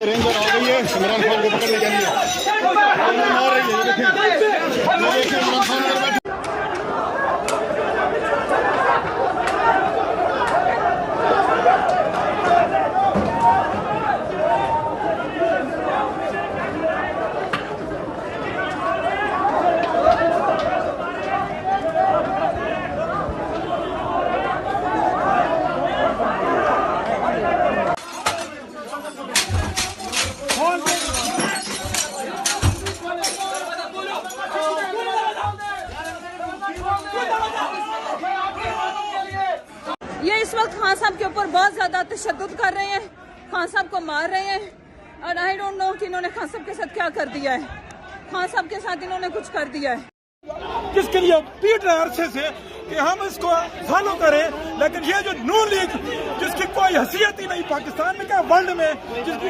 Ranger आ गई है इमरान खान को पकड़ने के लिए। मार रही है, ये देखिए इमरान खान। ये इस वक्त खान साहब के ऊपर बहुत ज्यादा तशद्दुद कर रहे हैं, खान साहब को मार रहे हैं और आई डोंट नो कि इन्होंने खान साहब के साथ क्या कर दिया है। खान साहब के साथ इन्होंने कुछ कर दिया है जिसके लिए पीट रहे अरसे से कि हम इसको फॉलो करें, लेकिन ये जो नून लीग जिसकी कोई हैसियत ही नहीं पाकिस्तान में क्या वर्ल्ड में, जिसकी